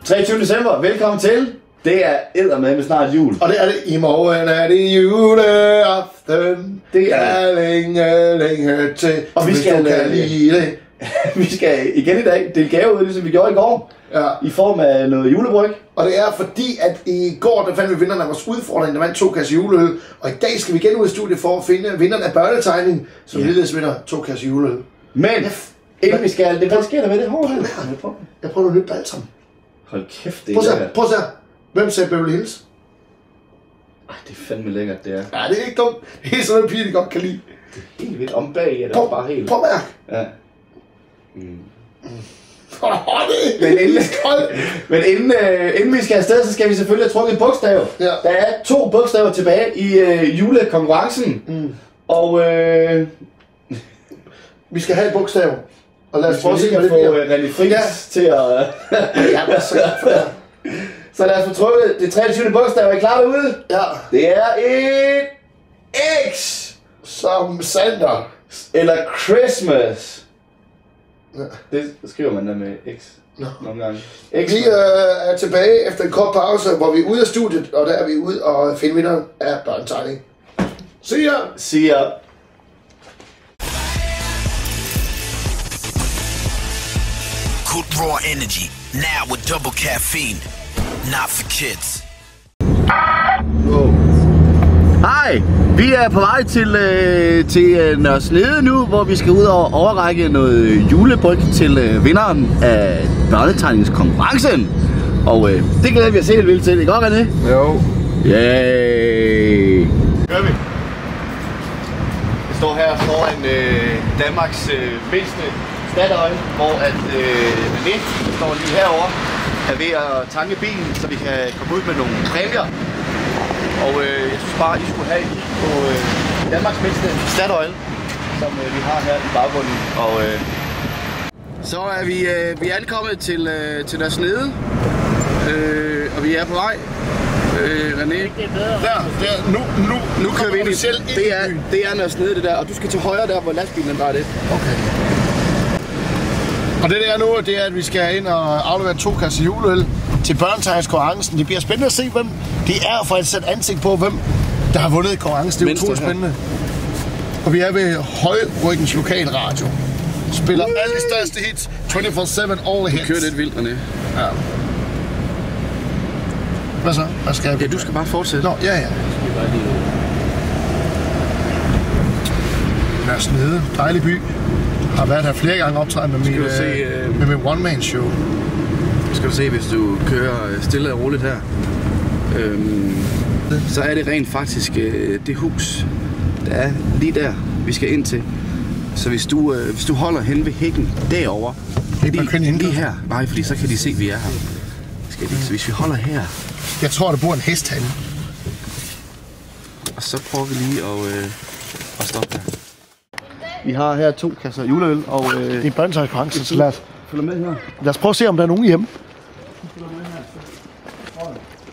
23. december, velkommen til. Det er eddermame snart jul. Og det er det. I morgen er det juleaften. Det er længe til. Og vi skal kan lide det. Vi skal igen i dag dele gave ud, ligesom vi gjorde i går. Ja. I form af noget julebryg. Og det er fordi, at i går der fandt vi vinderne af vores udfordring. Der vandt 2 kasser juleøl. Og i dag skal vi igen ud i studiet for at finde vinderne af børnetegning, som ligeledes vinder 2 kasser juleøl. Men inden vi skal, hvad sker der med det hår her? Jeg prøver noget nyt balsam. Hold kæft, det er lækkert. Prøv at se her. Hvem sagde Beverly Hills? Ej, det er fandme lækkert, det er. Ja, det er ikke dumt. Det er sådan en pige, de godt kan lide. Det er helt vildt om bag, er det bare helt... Prøv at mærke. Ja. Men inden vi skal afsted, så skal vi selvfølgelig have trukket et bogstav. Ja. Der er 2 bogstaver tilbage i julekonkurrencen. Og vi skal have et bogstav. Og lad os prøve at se, hvad det bliver. René Friis til at... Så lad os få trukket det 23. bogstav. Er I klar derude? Ja. Det er et X. Som Sander. Eller Christmas. Ja. Det skriver man der med X. Nogle gange. Vi er tilbage efter en kort pause, hvor vi er ude af studiet, og der er vi ude og finde vinderen af børnetegning. See ya! See ya! Good raw energy, now with double caffeine, not for kids. Hej! Vi er på vej til Nørre Snede nu, hvor vi skal ud og overrække noget julebryg til vinderen af børnetegningskonkurrencen. Og det glæder vi at se lidt vildt til, ikke godt, René? Jo. Yay! Gør vi. Jeg står her foran Danmarks mindste Statoil, hvor at René står lige herovre, er ved at tanke bilen, så vi kan komme ud med nogle præmier. Og jeg synes bare, I skulle have på Danmarks mindste Statoil, som vi har her i baggrunden. Og så er vi er ankommet til Nørre Snede, og vi er på vej. René, nu kører vi ind i selv. Det er Nørre Snede, det der, og du skal til højre der, hvor lastbilen drejer det. Okay. Og det der nu, det er, at vi skal ind og aflevere 2 kasser juleøl til børnetegningskonkurrencen. Det bliver spændende at se, hvem det er, for at sætte ansigt på, hvem der har vundet i konkurrencen. Det er utroligt spændende. Og vi er ved Højryggens lokalradio. Spiller alle de største hits, 24/7 all hits. Det kører lidt vildt, René. Ja. Hvad så? Hvad skal jeg? Ja, du skal bare fortsætte. Nå, ja. Nørre Snede, dejlig by. Har været her flere gange optræden med mit one-man-show. Skal du se, hvis du kører stille og roligt her, så er det rent faktisk det hus, der er lige der, vi skal ind til. Så hvis du holder hen ved hækken derovre, lige her, nej, fordi så kan de se, at vi er her. Så hvis vi holder her... Jeg tror, der bor en hest herinde. Og så prøver vi lige at stoppe her. Vi har her 2 kasser juleøl, og det er børnetegningskonkurrencen, så lad os med her. Lad os prøve at se, om der er nogen hjemme.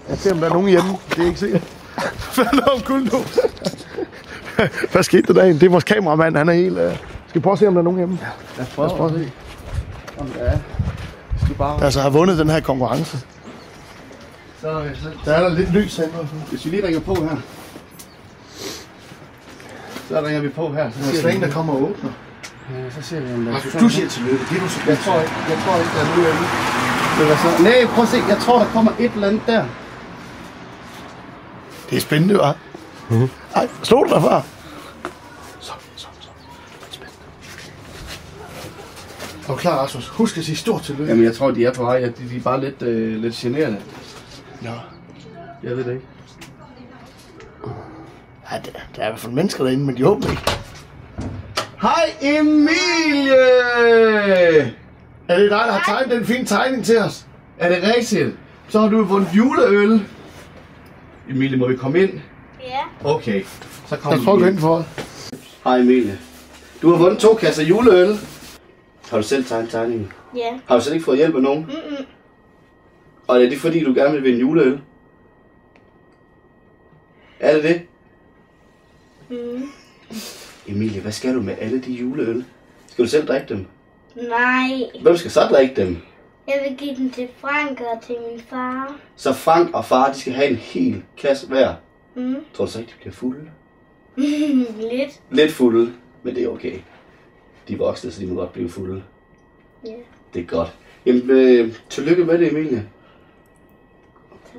Jeg ser, om der er nogen hjemme. Det er ikke sikkert. Hvad er der om kul nu? Hvad skete der derinde? Det er vores kameramand, han er helt... Skal vi prøve at se, om der er nogen hjemme? Ja, lad os prøve at se, om der er. Hvis du bare... Altså har vundet den her konkurrence. Så der er der lidt lys herinde. Hvis vi lige ringer på her. Så ringer vi på her. Så ser vi en, der kommer og åbner. Ja, så ser vi, om der er... Du siger tillykke. Det er du så. Jeg tror ikke, der er noget hjemme. Nej, prøv at se. Jeg tror, der kommer et eller andet der. Det er spændende, hva'? Ej, slog du dig far? Så. Spændende. Er du klar, Rasmus? Husk at sige stort tillykke. Jamen, jeg tror, de er på vej. De er bare lidt generende. Ja. Jeg ved det ikke. Ja, der er i hvert fald mennesker derinde, men de åbner ikke. Hej Emilie! Er det dig, der har tegnet den fine tegning til os? Er det rigtigt? Så har du vundet juleøl. Emilie, må vi komme ind? Ja. Okay, så kommer vi. Jeg tror, du ind for. Hej Emilie. Du har vundet 2 kasser juleøl. Har du selv tegnet tegningen? Ja. Har du selv ikke fået hjælp af nogen? Og er det fordi, du gerne vil vinde juleøl? Er det det? Emilie, hvad skal du med alle de juleøl? Skal du selv drikke dem? Nej. Hvem skal så drikke dem? Jeg vil give den til Frank og til min far. Så Frank og far, de skal have en hel kasse hver. Tror du så ikke, de bliver fulde? Lidt. Lidt fulde, men det er okay. De er voksne, så de må godt blive fulde. Ja. Det er godt. Jamen, tillykke med det, Emilie.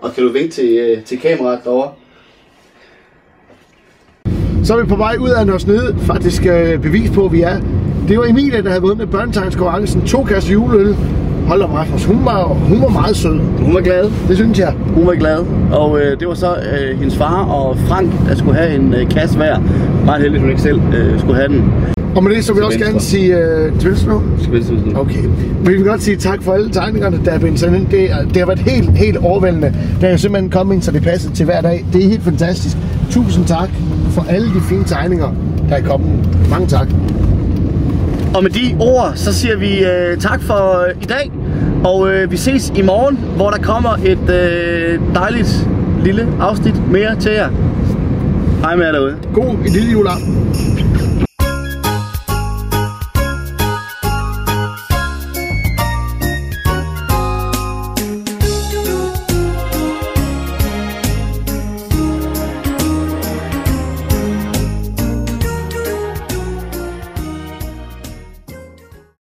Og kan du vinke til kameraet derovre? Så er vi på vej ud af Nørre Snede, faktisk bevis på, at vi er. Det var Emilie, der havde vundet børnetegnskonkurrencen, 2 kasser juleøl. Hold da meget, hun var meget sød. Hun var glad. Det synes jeg. Hun var glad. Og det var så hendes far og Frank, der skulle have en kasse hver. Meget heldigt, hun ikke selv skulle have den. Og med det så vil jeg også gerne sige til venstre nu. Okay. Men vi vil godt sige tak for alle tegningerne, der er blevet sendt ind. Det har været helt overvældende. Der er jo simpelthen kommet ind, så det passer til hver dag. Det er helt fantastisk. Tusind tak for alle de fine tegninger, der er kommet. Mange tak. Og med de ord, så siger vi tak for i dag. Og vi ses i morgen, hvor der kommer et dejligt lille afsnit mere til jer. Hej med jer derude. God lille juleaften.